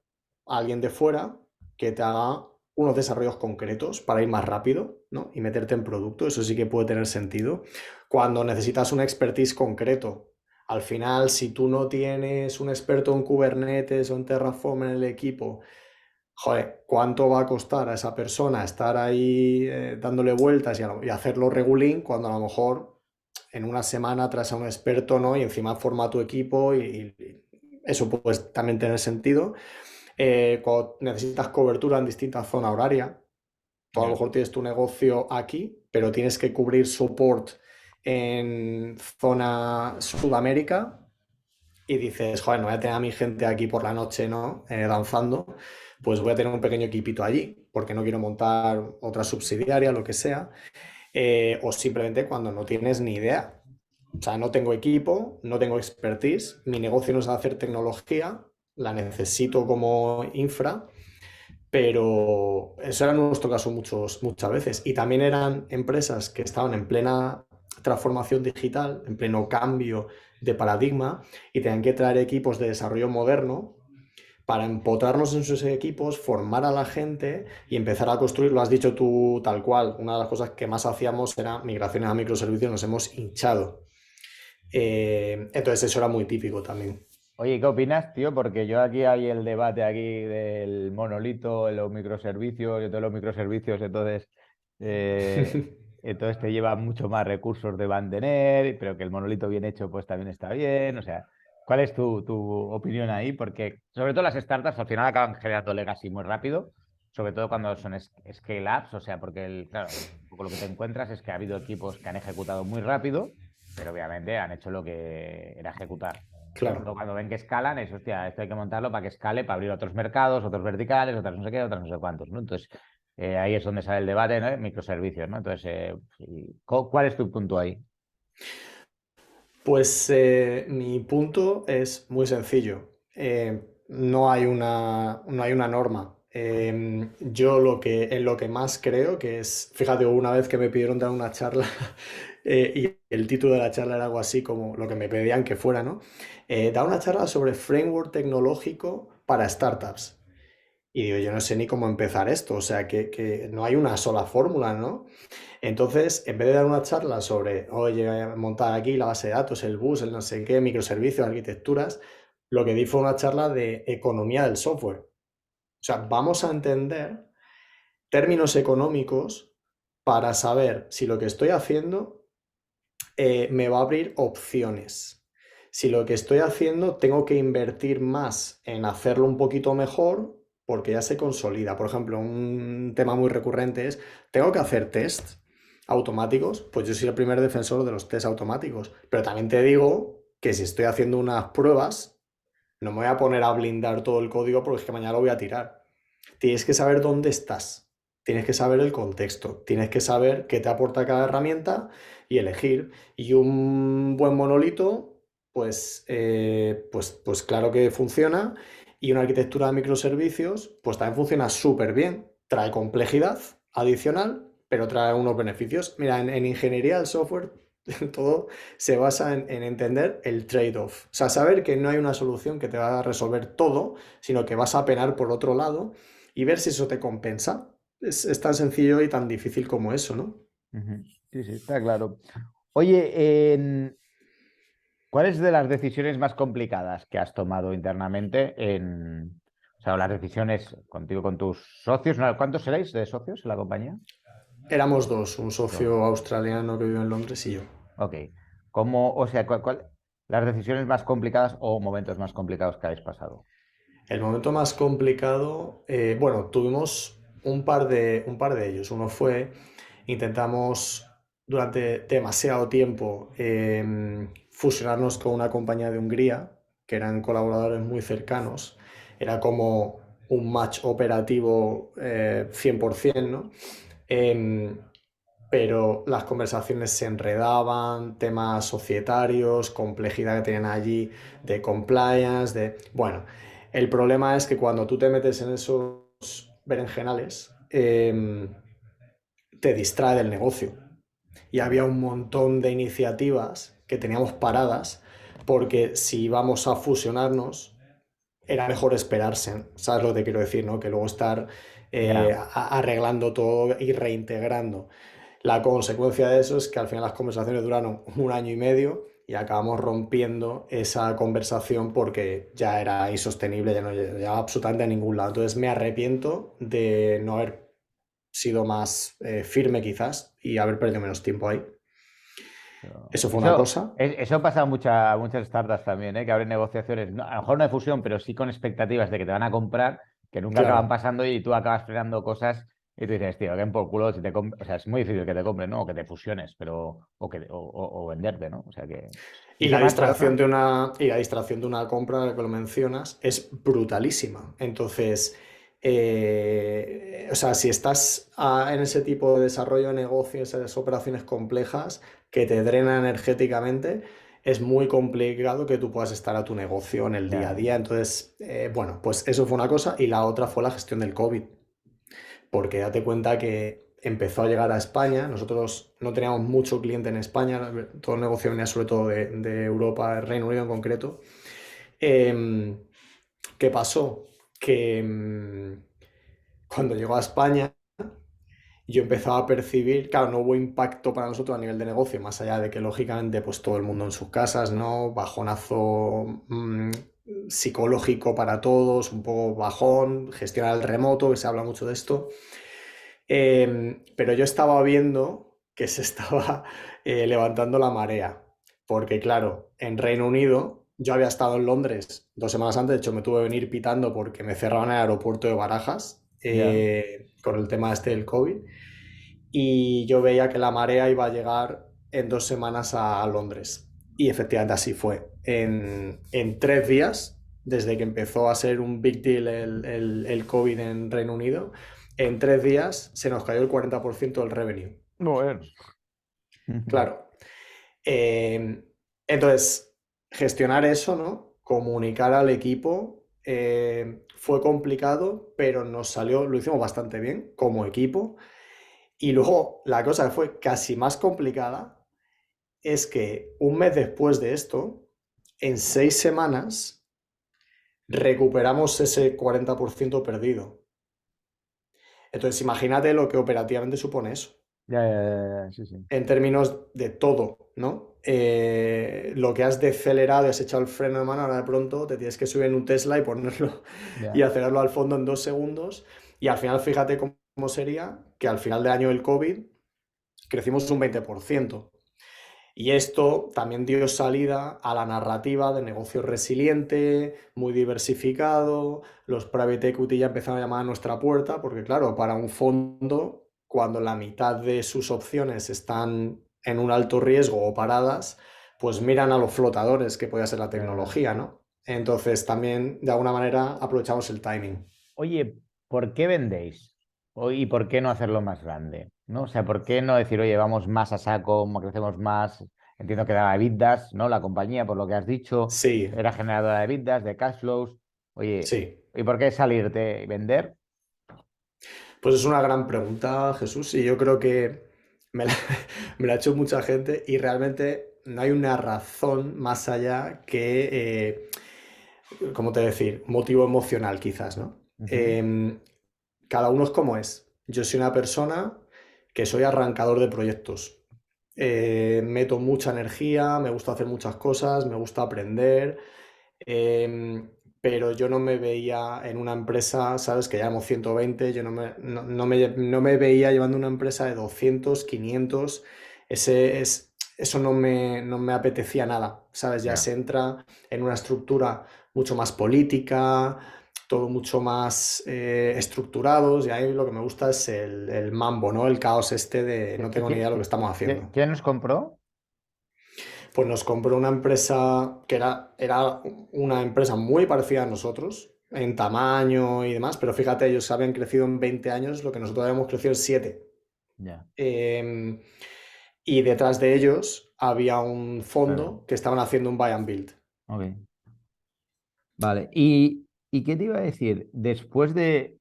a alguien de fuera que te haga unos desarrollos concretos para ir más rápido, ¿no? Y meterte en producto, eso sí que puede tener sentido. Cuando necesitas un expertise concreto, al final, si tú no tienes un experto en Kubernetes o en Terraform en el equipo, joder, ¿cuánto va a costar a esa persona estar ahí dándole vueltas y hacerlo regulín cuando a lo mejor en una semana traes a un experto, ¿no? Y encima forma tu equipo y eso puede también tener sentido. Cuando necesitas cobertura en distintas zonas horarias, tú a lo Ya. mejor tienes tu negocio aquí, pero tienes que cubrir support en zona Sudamérica y dices, joder, no voy a tener a mi gente aquí por la noche, ¿no? Danzando, pues voy a tener un pequeño equipito allí, porque no quiero montar otra subsidiaria, lo que sea, o simplemente cuando no tienes ni idea. O sea, no tengo equipo, no tengo expertise, mi negocio no es hacer tecnología, la necesito como infra, pero eso era nuestro caso muchas veces. Y también eran empresas que estaban en plena transformación digital, en pleno cambio de paradigma y tenían que traer equipos de desarrollo moderno para empotrarnos en sus equipos, formar a la gente y empezar a construir, lo has dicho tú tal cual, una de las cosas que más hacíamos era migraciones a microservicios, nos hemos hinchado. Entonces eso era muy típico también. Oye, ¿qué opinas, tío? Porque yo aquí hay el debate aquí del monolito, de los microservicios, de todos los microservicios, eh, entonces te lleva mucho más recursos de mantener, pero que el monolito bien hecho pues también está bien. O sea, ¿cuál es tu opinión ahí? Porque sobre todo las startups al final acaban generando legacy muy rápido, sobre todo cuando son scale-ups, o sea, porque claro, un poco lo que te encuentras es que ha habido equipos que han ejecutado muy rápido, pero obviamente han hecho lo que era ejecutar. Y Claro, luego cuando ven que escalan, es, hostia, esto hay que montarlo para que escale, para abrir otros mercados, otros verticales, otras no sé qué, otras no sé cuántos, ¿no? Entonces, ahí es donde sale el debate, ¿no? Microservicios, ¿no? Entonces, ¿cuál es tu punto ahí? pues mi punto es muy sencillo. No hay una norma. Yo en lo que más creo que es, fíjate, una vez que me pidieron dar una charla y el título de la charla era algo así como lo que me pedían que fuera, ¿no? Dar una charla sobre framework tecnológico para startups. Y digo, yo no sé ni cómo empezar esto, o sea, que no hay una sola fórmula, ¿no? Entonces, en vez de dar una charla sobre, oye, montar aquí la base de datos, el bus, el no sé qué, microservicios, arquitecturas, lo que di fue una charla de economía del software. O sea, vamos a entender términos económicos para saber si lo que estoy haciendo me va a abrir opciones. Si lo que estoy haciendo tengo que invertir más en hacerlo un poquito mejor porque ya se consolida. Por ejemplo, un tema muy recurrente es, ¿tengo que hacer test automáticos? Pues yo soy el primer defensor de los test automáticos. Pero también te digo que si estoy haciendo unas pruebas, no me voy a poner a blindar todo el código porque es que mañana lo voy a tirar. Tienes que saber dónde estás, tienes que saber el contexto, tienes que saber qué te aporta cada herramienta y elegir. Y un buen monolito, pues claro que funciona. Y una arquitectura de microservicios, pues también funciona súper bien. Trae complejidad adicional, pero trae unos beneficios. Mira, en ingeniería del software todo se basa en entender el trade-off. O sea, saber que no hay una solución que te va a resolver todo, sino que vas a penar por otro lado y ver si eso te compensa. Es tan sencillo y tan difícil como eso, ¿no? Ujú. Sí, sí, está claro. Oye, ¿cuáles de las decisiones más complicadas que has tomado internamente o sea, las decisiones contigo, con tus socios? ¿No? ¿Cuántos seréis de socios en la compañía? Éramos dos, un Dos. socio australiano que vive en Londres y yo. Ok. ¿Cómo, o sea, las decisiones más complicadas o momentos más complicados que habéis pasado? El momento más complicado, bueno, tuvimos un par de ellos. Uno fue, intentamos durante demasiado tiempo fusionarnos con una compañía de Hungría, que eran colaboradores muy cercanos. Era como un match operativo 100%, ¿no? Em, pero las conversaciones se enredaban, temas societarios, complejidad que tenían allí de compliance, de... Bueno, el problema es que cuando tú te metes en esos berenjenales, te distrae del negocio. Y había un montón de iniciativas que teníamos paradas porque si íbamos a fusionarnos, era mejor esperarse. ¿Sabes lo que te quiero decir? ¿No? Que luego estar Ya, arreglando todo y reintegrando. La consecuencia de eso es que al final las conversaciones duraron un año y medio y acabamos rompiendo esa conversación porque ya era insostenible, ya no llegaba absolutamente a ningún lado. Entonces me arrepiento de no haber sido más firme quizás y haber perdido menos tiempo ahí. Eso fue una cosa. Eso pasa a muchas startups también, ¿eh? Que abren negociaciones, a lo mejor no de fusión, pero sí con expectativas de que te van a comprar, que nunca acaban Claro. pasando y tú acabas frenando cosas y tú dices, tío, que por culo, si o sea, es muy difícil que te compren, ¿no? O que te fusiones, o venderte, ¿no? O sea que... ¿Y Y qué la más distracción pasa? de una compra, la que lo mencionas, es brutalísima. Entonces, o sea, si estás en ese tipo de desarrollo de negocios, esas operaciones complejas que te drenan energéticamente, es muy complicado que tú puedas estar a tu negocio en el día a Ya, día. Entonces, bueno, pues eso fue una cosa. Y la otra fue la gestión del COVID, porque date cuenta que empezó a llegar a España. Nosotros no teníamos mucho cliente en España, todo el negocio venía sobre todo de Europa, Reino Unido en concreto. Eh, ¿Qué pasó? Que cuando llegó a España, yo empezaba a percibir, claro, no hubo impacto para nosotros a nivel de negocio, más allá de que lógicamente pues todo el mundo en sus casas, ¿no? Bajonazo psicológico para todos, un poco bajón, gestionar el remoto, que se habla mucho de esto. Pero yo estaba viendo que se estaba levantando la marea, porque claro, en Reino Unido yo había estado en Londres 2 semanas antes, de hecho me tuve que venir pitando porque me cerraron el aeropuerto de Barajas ya. con el tema este del COVID, y yo veía que la marea iba a llegar en 2 semanas a Londres. Y efectivamente así fue. En 3 días, desde que empezó a ser un big deal el COVID en Reino Unido, en 3 días se nos cayó el 40% del revenue. Bueno. Claro. Eh, entonces, gestionar eso, ¿no? Comunicar al equipo fue complicado, pero nos salió, lo hicimos bastante bien como equipo. Y luego la cosa que fue casi más complicada es que un mes después de esto, en 6 semanas, recuperamos ese 40% perdido. Entonces, imagínate lo que operativamente supone eso, Ya, ya, ya, ya, sí, sí. en términos de todo, ¿no? Lo que has decelerado y has echado el freno de mano, ahora de pronto te tienes que subir en un Tesla y ponerlo y Ya. acelerarlo al fondo en 2 segundos. Y al final, fíjate cómo sería que al final del año del COVID crecimos un 20%. Y esto también dio salida a la narrativa de negocio resiliente, muy diversificado. Los private equity ya empezaron a llamar a nuestra puerta, porque claro, para un fondo, cuando la mitad de sus opciones están en un alto riesgo o paradas, pues miran a los flotadores, que puede ser la Claro. tecnología, ¿no? Entonces también, de alguna manera, aprovechamos el timing. Oye, ¿por qué vendéis? ¿Y por qué no hacerlo más grande? ¿No? O sea, ¿por qué no decir, oye, vamos más a saco, crecemos más? Entiendo que daba EBITDAs, ¿no? La compañía, por lo que has dicho, Sí, era generadora de EBITDAs, de cash flows. Oye, sí. ¿y por qué salirte y vender? Pues es una gran pregunta, Jesús, y yo creo que me la, me la ha hecho mucha gente y realmente no hay una razón más allá que, ¿cómo te decir? Motivo emocional quizás, ¿no? Ujú. Cada uno es como es. Yo soy una persona que soy arrancador de proyectos. Meto mucha energía, me gusta hacer muchas cosas, me gusta aprender. Em, pero yo no me veía en una empresa, ¿sabes? Que llevamos 120, yo no me veía llevando una empresa de 200, 500. Eso no me apetecía nada, ¿sabes? Ya Ya. se entra en una estructura mucho más política, todo mucho más estructurados, y ahí lo que me gusta es el mambo, ¿no? El caos este de no tengo ni idea de lo que estamos haciendo. ¿Quién nos compró? Pues nos compró una empresa que era una empresa muy parecida a nosotros en tamaño y demás, pero fíjate, ellos habían crecido en 20 años lo que nosotros habíamos crecido en 7. Ya, Eh, y detrás de ellos había un claro. fondo que estaban haciendo un buy and build. Ok. Vale. ¿Y qué te iba a decir? Después de...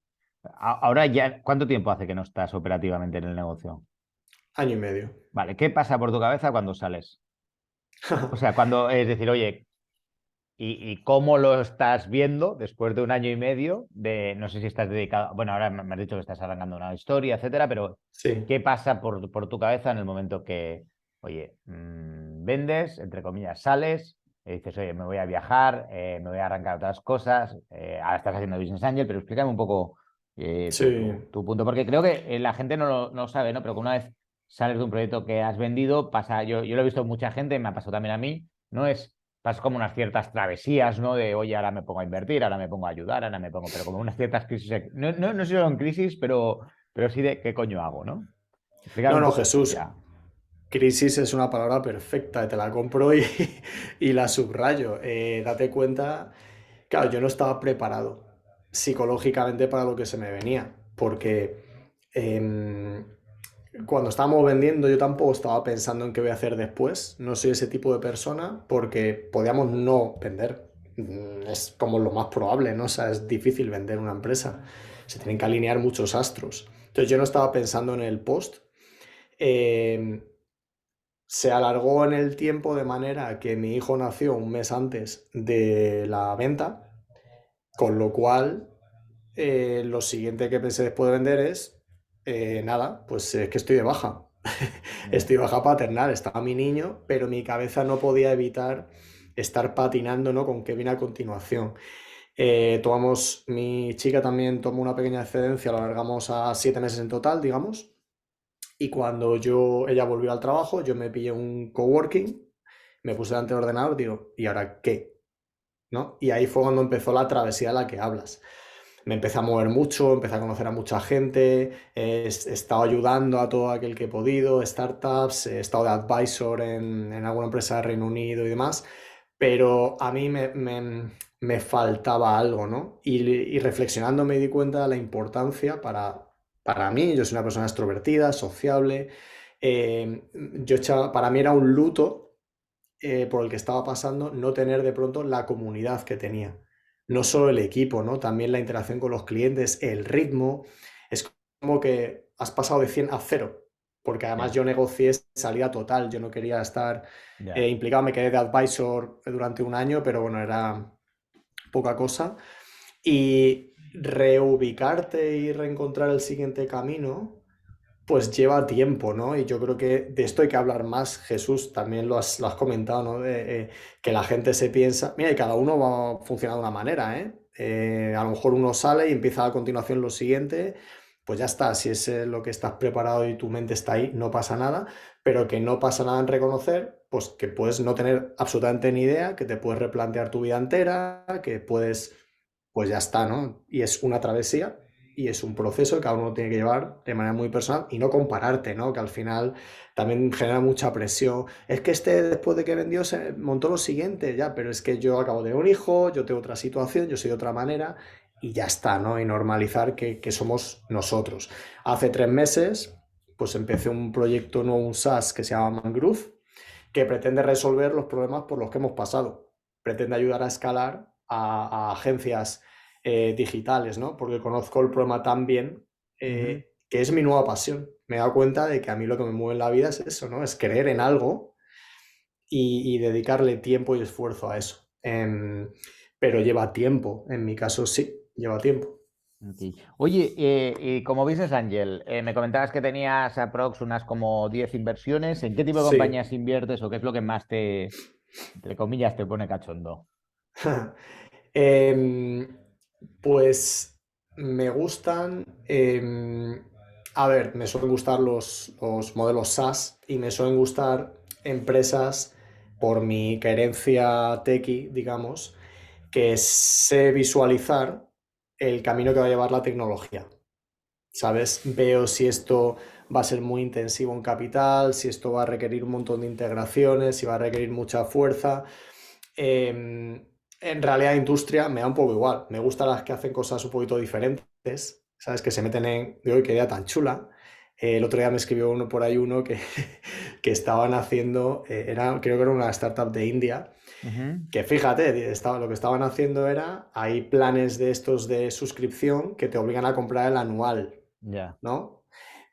Ahora ya, ¿cuánto tiempo hace que no estás operativamente en el negocio? Año y medio. Vale, ¿qué pasa por tu cabeza cuando sales? O sea, cuando es decir, oye, ¿y cómo lo estás viendo después de un año y medio de, no sé si estás dedicado, bueno, ahora me has dicho que estás arrancando una historia, etcétera, pero Sí. ¿qué pasa por tu cabeza en el momento que, oye, vendes, entre comillas, sales y dices, oye, me voy a viajar, me voy a arrancar otras cosas, ahora estás haciendo Business Angel, pero explícame un poco Sí. tu punto, porque creo que la gente no lo sabe, ¿no? Pero que una vez sales de un proyecto que has vendido, pasa, yo lo he visto en mucha gente, me ha pasado también a mí, no es pasas como unas ciertas travesías, ¿no? De, oye, ahora me pongo a invertir, ahora me pongo a ayudar, ahora me pongo, pero como unas ciertas crisis, no sé si son crisis, pero sí de qué coño hago, ¿no? Explicar No, un no, poco eso Jesús. ya. Crisis es una palabra perfecta, te la compro y, y la subrayo. Date cuenta, claro, yo no estaba preparado psicológicamente para lo que se me venía, porque em, cuando estábamos vendiendo yo tampoco estaba pensando en qué voy a hacer después. No soy ese tipo de persona porque podíamos no vender. Es como lo más probable, ¿no? O sea, es difícil vender una empresa. Se tienen que alinear muchos astros. Entonces yo no estaba pensando en el post. Em, Se alargó en el tiempo de manera que mi hijo nació un mes antes de la venta, con lo cual lo siguiente que pensé después de vender es, nada, pues es que estoy de baja. Ya. Estoy de baja paternal, estaba mi niño, pero mi cabeza no podía evitar estar patinando, ¿no? Con qué viene a continuación. Mi chica también tomó una pequeña excedencia, lo alargamos a 7 meses en total, digamos. Y cuando ella volvió al trabajo, yo me pillé un coworking, me puse delante del ordenador, digo, ¿y ahora qué? ¿No? Y ahí fue cuando empezó la travesía de la que hablas. Me empecé a mover mucho, empecé a conocer a mucha gente, he estado ayudando a todo aquel que he podido, startups, he estado de advisor en alguna empresa de Reino Unido y demás, pero a mí me faltaba algo, ¿no? Y reflexionando me di cuenta de la importancia para mí, yo soy una persona extrovertida, sociable, para mí era un luto por el que estaba pasando no tener de pronto la comunidad que tenía. No solo el equipo, ¿no? También la interacción con los clientes, el ritmo. Es como que has pasado de 100 a 0, porque además Ya, yo negocié salida total, yo no quería estar ya. implicado, me quedé de advisor durante un año, pero bueno, era poca cosa. Y reubicarte y reencontrar el siguiente camino pues lleva tiempo, ¿no? Y yo creo que de esto hay que hablar más. Jesús, también lo has comentado, ¿no? Que la gente se piensa, mira, y cada uno va a funcionar de una manera, ¿eh? A lo mejor uno sale y empieza a continuación lo siguiente, pues ya está, si es lo que estás preparado y tu mente está ahí, no pasa nada, pero que no pasa nada en reconocer, pues que puedes no tener absolutamente ni idea, que te puedes replantear tu vida entera, que puedes, pues ya está, ¿no? Y es una travesía y es un proceso que cada uno tiene que llevar de manera muy personal y no compararte, ¿no? Que al final también genera mucha presión. Es que este después de que vendió se montó lo siguiente, ya, pero es que yo acabo de un hijo, yo tengo otra situación, yo soy de otra manera y ya está, ¿no? Y normalizar que somos nosotros. Hace 3 meses, pues empecé un proyecto nuevo, un SaaS que se llama Mangrove, que pretende resolver los problemas por los que hemos pasado. Pretende ayudar a escalar a agencias digitales, ¿no? Porque conozco el problema tan bien Ujú. que es mi nueva pasión. Me he dado cuenta de que a mí lo que me mueve en la vida es eso, ¿no? Es creer en algo y dedicarle tiempo y esfuerzo a eso. Pero lleva tiempo, en mi caso sí, lleva tiempo. Ok. Oye, y como Business Angel, me comentabas que tenías aprox unas como 10 inversiones. ¿En qué tipo de Sí. compañías inviertes o qué es lo que más te, entre comillas, te pone cachondo? Em, pues me gustan, a ver, me suelen gustar los modelos SaaS y me suelen gustar empresas por mi querencia techie, digamos, que sé visualizar el camino que va a llevar la tecnología. ¿Sabes? Veo si esto va a ser muy intensivo en capital, si esto va a requerir un montón de integraciones, si va a requerir mucha fuerza. En realidad, industria me da un poco igual. Me gustan las que hacen cosas un poquito diferentes, ¿sabes? Que se meten en. Digo, qué idea tan chula. El otro día me escribió uno por ahí, uno que, que estaban haciendo, creo que era una startup de India, Ujú. que fíjate, lo que estaban haciendo era, hay planes de estos de suscripción que te obligan a comprar el anual, Ya. ¿no?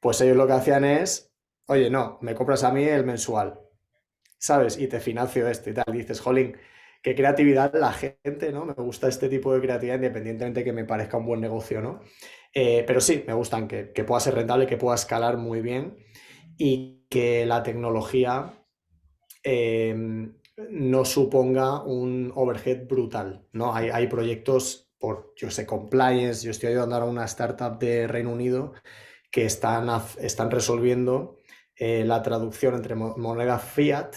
Pues ellos lo que hacían es, oye, no, me compras a mí el mensual, ¿sabes? Y te financio esto y tal. Y dices, jolín, qué creatividad la gente, ¿no? Me gusta este tipo de creatividad independientemente que me parezca un buen negocio, ¿no? Pero sí, me gustan que pueda ser rentable, que pueda escalar muy bien y que la tecnología no suponga un overhead brutal, ¿no? Hay proyectos por, yo sé, compliance, yo estoy ayudando a una startup de Reino Unido que están resolviendo la traducción entre moneda fiat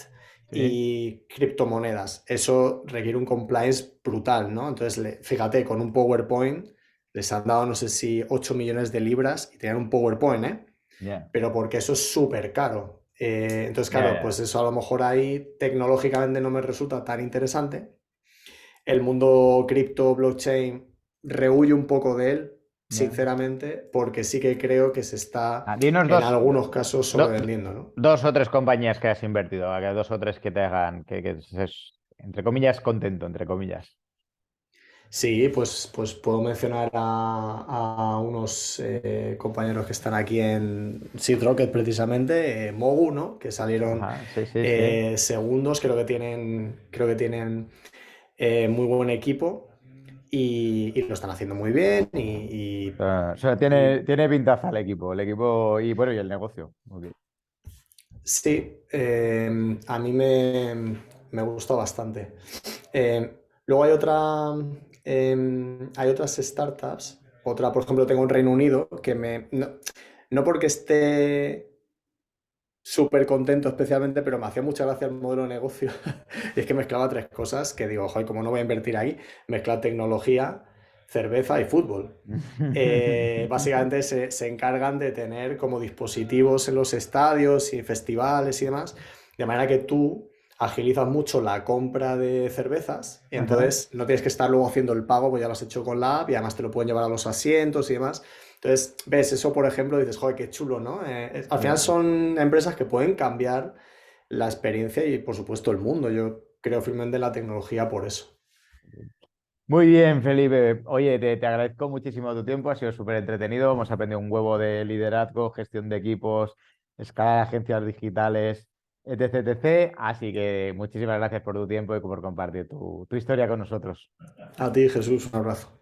Sí. y criptomonedas. Eso requiere un compliance brutal, ¿no? Entonces, fíjate, con un PowerPoint les han dado no sé si 8 millones de libras y tenían un PowerPoint, ¿eh? Ya. Pero porque eso es súper caro. Entonces, Ya, claro, pues ya. eso a lo mejor ahí tecnológicamente no me resulta tan interesante. El mundo cripto, blockchain, rehuye un poco de él, Ya. sinceramente, porque sí que creo que se está Dinos en algunos casos do- sobrevendiendo, ¿no? dos o tres compañías que has invertido, que dos o tres que te hagan, que estés, entre comillas, contento, entre comillas. Sí, pues puedo mencionar a unos compañeros que están aquí en Seed Rocket precisamente, Mogu, ¿no? Que salieron Ajá, sí, sí, sí. segundos, creo que tienen muy buen equipo y lo están haciendo muy bien O sea, y tiene pintaza el equipo y bueno, y el negocio. Ok. sí, a mí me gusta bastante. Luego hay otras startups, otra, por ejemplo, tengo en Reino Unido, no porque esté súper contento especialmente, pero me hacía mucha gracia el modelo de negocio. Y es que mezclaba tres cosas que digo, joder, como no voy a invertir ahí, mezclar tecnología, cerveza y fútbol. Básicamente se encargan de tener como dispositivos en los estadios y festivales y demás, de manera que tú agilizas mucho la compra de cervezas y Ajá. entonces no tienes que estar luego haciendo el pago, pues ya lo has hecho con la app y además te lo pueden llevar a los asientos y demás. Entonces, ves eso, por ejemplo, y dices, joder, qué chulo, ¿no? Al final Ya. son empresas que pueden cambiar la experiencia y, por supuesto, el mundo. Yo creo firmemente en la tecnología por eso. Muy bien, Felipe. Oye, te agradezco muchísimo tu tiempo, ha sido súper entretenido. Hemos aprendido un huevo de liderazgo, gestión de equipos, escalar agencias digitales, etc, etc. Así que muchísimas gracias por tu tiempo y por compartir tu historia con nosotros. A ti, Jesús, un abrazo.